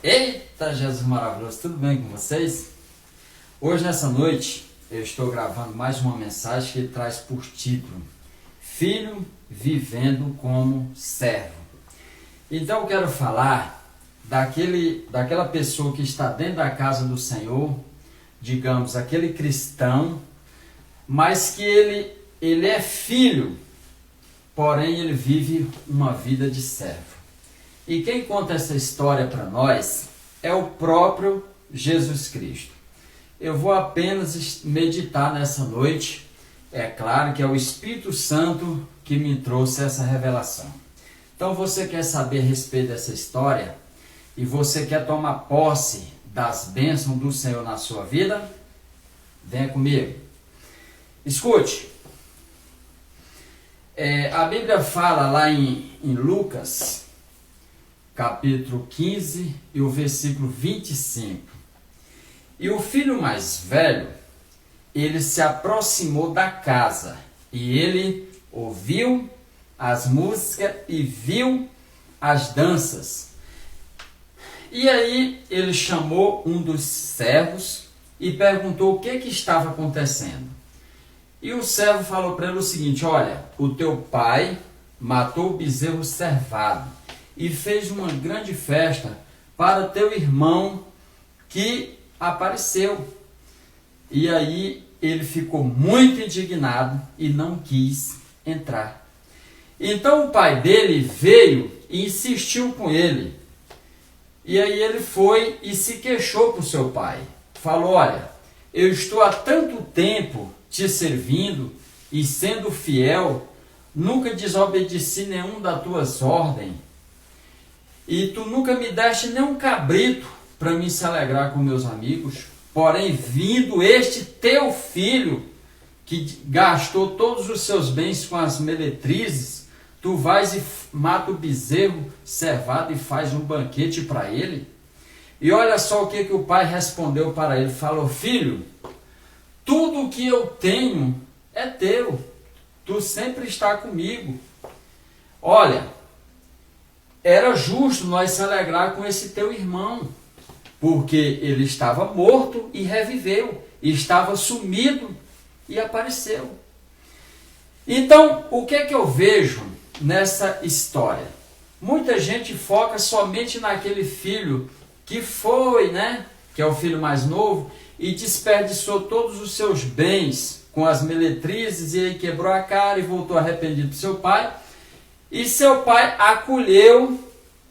Eita, Jesus maravilhoso, tudo bem com vocês? Hoje, nessa noite, eu estou gravando mais uma mensagem que traz por título Filho vivendo como servo. Então eu quero falar daquela pessoa que está dentro da casa do Senhor, digamos, aquele cristão, mas que ele é filho, porém ele vive uma vida de servo. E quem conta essa história para nós é o próprio Jesus Cristo. Eu vou apenas meditar nessa noite. É claro que é o Espírito Santo que me trouxe essa revelação. Então você quer saber a respeito dessa história e você quer tomar posse das bênçãos do Senhor na sua vida? Venha comigo. Escute. A Bíblia fala lá em Lucas, capítulo 15 e o versículo 25. E o filho mais velho, ele se aproximou da casa e ele ouviu as músicas e viu as danças. E aí ele chamou um dos servos e perguntou o que estava acontecendo. E o servo falou para ele o seguinte: olha, o teu pai matou o bezerro cevado e fez uma grande festa para teu irmão que apareceu. E aí ele ficou muito indignado e não quis entrar. Então o pai dele veio e insistiu com ele. E aí ele foi e se queixou para o seu pai. Falou: olha, eu estou há tanto tempo te servindo e sendo fiel, nunca desobedeci nenhum das tuas ordens. E tu nunca me deste nem um cabrito para me se alegrar com meus amigos. Porém, vindo este teu filho, que gastou todos os seus bens com as meretrizes, tu vais e mata o bezerro cevado e faz um banquete para ele? E olha só o que o pai respondeu para ele. Falou: filho, tudo o que eu tenho é teu. Tu sempre está comigo. Olha, era justo nós se alegrar com esse teu irmão, porque ele estava morto e reviveu, e estava sumido e apareceu. Então, o que eu vejo nessa história? Muita gente foca somente naquele filho que foi, que é o filho mais novo, e desperdiçou todos os seus bens com as meretrizes, e aí quebrou a cara e voltou arrependido para seu pai. E seu pai acolheu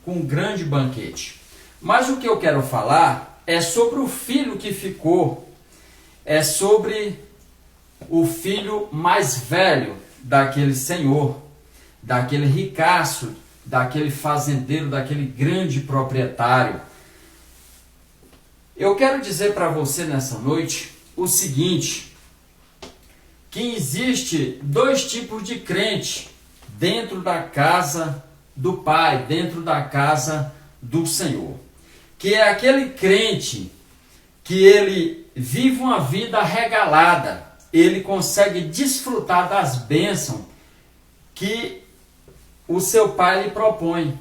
com um grande banquete. Mas o que eu quero falar é sobre o filho que ficou, é sobre o filho mais velho daquele senhor, daquele ricaço, daquele fazendeiro, daquele grande proprietário. Eu quero dizer para você nessa noite o seguinte, que existe dois tipos de crente dentro da casa do Pai, dentro da casa do Senhor. Que é aquele crente que ele vive uma vida regalada, ele consegue desfrutar das bênçãos que o seu pai lhe propõe.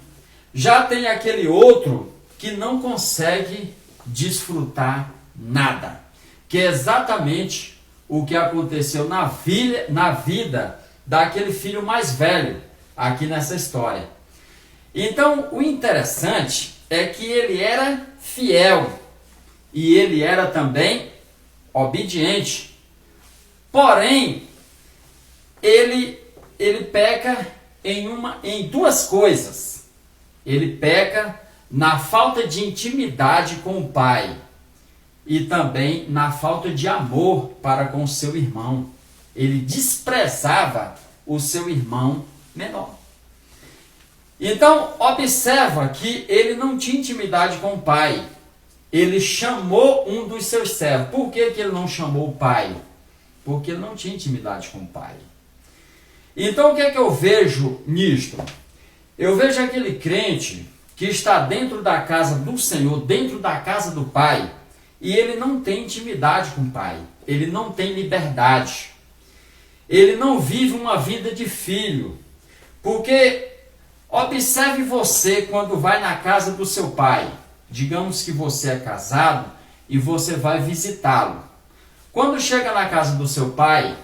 Já tem aquele outro que não consegue desfrutar nada, que é exatamente o que aconteceu na vida daquele filho mais velho aqui nessa história. Então, o interessante é que ele era fiel e ele era também obediente. Porém, ele peca em duas coisas. Ele peca na falta de intimidade com o pai e também na falta de amor para com o seu irmão. Ele desprezava o seu irmão menor. Então, observa que ele não tinha intimidade com o pai. Ele chamou um dos seus servos. Por que ele não chamou o pai? Porque ele não tinha intimidade com o pai. Então, o que eu vejo nisto? Eu vejo aquele crente que está dentro da casa do Senhor, dentro da casa do pai, e ele não tem intimidade com o pai. Ele não tem liberdade. Ele não vive uma vida de filho. Porque observe você quando vai na casa do seu pai. Digamos que você é casado e você vai visitá-lo. Quando chega na casa do seu pai,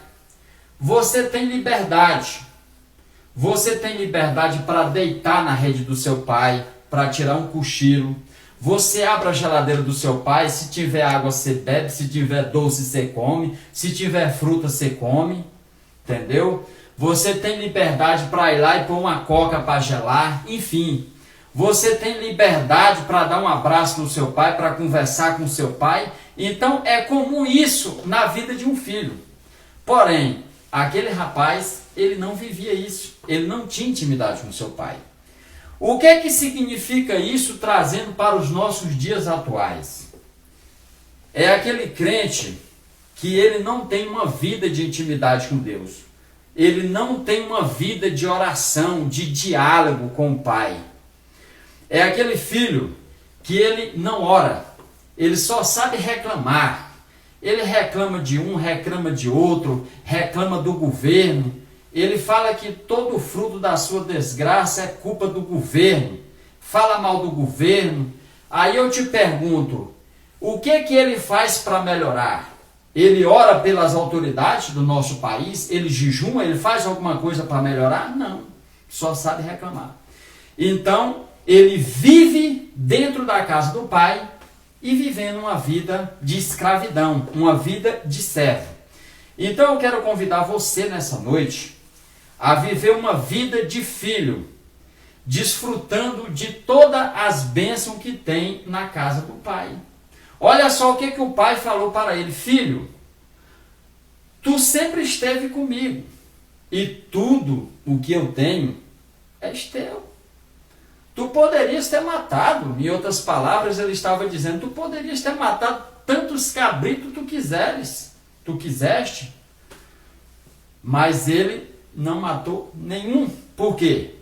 você tem liberdade. Você tem liberdade para deitar na rede do seu pai, para tirar um cochilo. Você abre a geladeira do seu pai, se tiver água você bebe, se tiver doce você come, se tiver fruta você come, entendeu? Você tem liberdade para ir lá e pôr uma coca para gelar, enfim. Você tem liberdade para dar um abraço no seu pai, para conversar com o seu pai. Então é comum isso na vida de um filho. Porém, aquele rapaz, ele não vivia isso, ele não tinha intimidade com seu pai. O que é que significa isso trazendo para os nossos dias atuais? É aquele crente que ele não tem uma vida de intimidade com Deus. Ele não tem uma vida de oração, de diálogo com o pai. É aquele filho que ele não ora, ele só sabe reclamar. Ele reclama de um, reclama de outro, reclama do governo. Ele fala que todo o fruto da sua desgraça é culpa do governo. Fala mal do governo. Aí eu te pergunto, o que ele faz para melhorar? Ele ora pelas autoridades do nosso país? Ele jejuma? Ele faz alguma coisa para melhorar? Não. Só sabe reclamar. Então, ele vive dentro da casa do pai e vivendo uma vida de escravidão, uma vida de servo. Então eu quero convidar você nessa noite a viver uma vida de filho, desfrutando de todas as bênçãos que tem na casa do pai. Olha só o que o pai falou para ele: filho, tu sempre esteve comigo e tudo o que eu tenho é teu. Tu poderias ter matado, em outras palavras ele estava dizendo, tu poderias ter matado tantos cabritos tu quiseste, mas ele não matou nenhum. Por quê?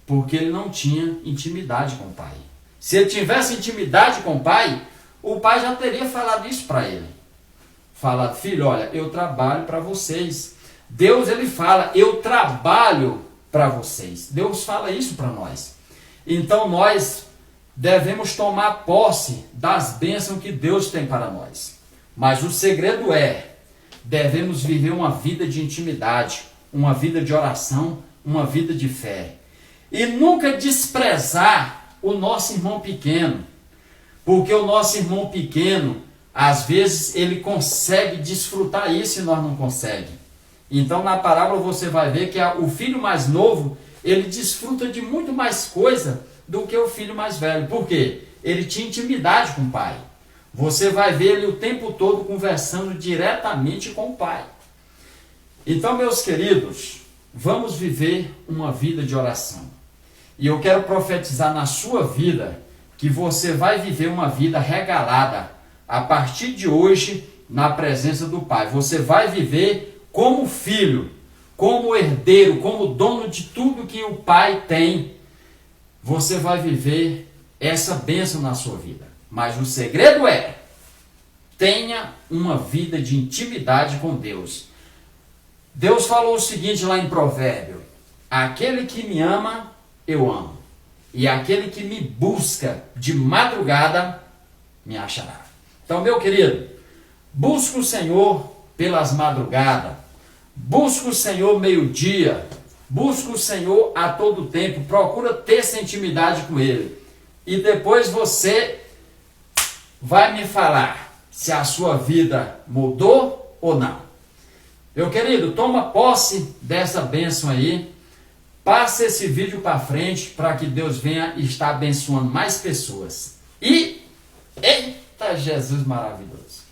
Porque ele não tinha intimidade com o pai. Se ele tivesse intimidade com o pai já teria falado isso para ele. Falado, filho, olha, eu trabalho para vocês. Deus, ele fala, eu trabalho para vocês. Deus fala isso para nós. Então nós devemos tomar posse das bênçãos que Deus tem para nós. Mas o segredo devemos viver uma vida de intimidade, uma vida de oração, uma vida de fé. E nunca desprezar o nosso irmão pequeno. Porque o nosso irmão pequeno, às vezes, ele consegue desfrutar isso e nós não conseguimos. Então na parábola você vai ver que o filho mais novo, ele desfruta de muito mais coisa do que o filho mais velho. Por quê? Ele tinha intimidade com o pai. Você vai ver ele o tempo todo conversando diretamente com o pai. Então, meus queridos, vamos viver uma vida de oração. E eu quero profetizar na sua vida que você vai viver uma vida regalada a partir de hoje na presença do pai. Você vai viver como filho, como herdeiro, como dono de tudo que o pai tem. Você vai viver essa bênção na sua vida. Mas o segredo tenha uma vida de intimidade com Deus. Deus falou o seguinte lá em Provérbio: aquele que me ama, eu amo. E aquele que me busca de madrugada, me achará. Então, meu querido, busca o Senhor pelas madrugadas. Busca o Senhor meio-dia. Busca o Senhor a todo tempo. Procura ter essa intimidade com Ele. E depois você vai me falar se a sua vida mudou ou não. Meu querido, toma posse dessa bênção aí. Passa esse vídeo para frente para que Deus venha estar abençoando mais pessoas. E, eita, Jesus maravilhoso!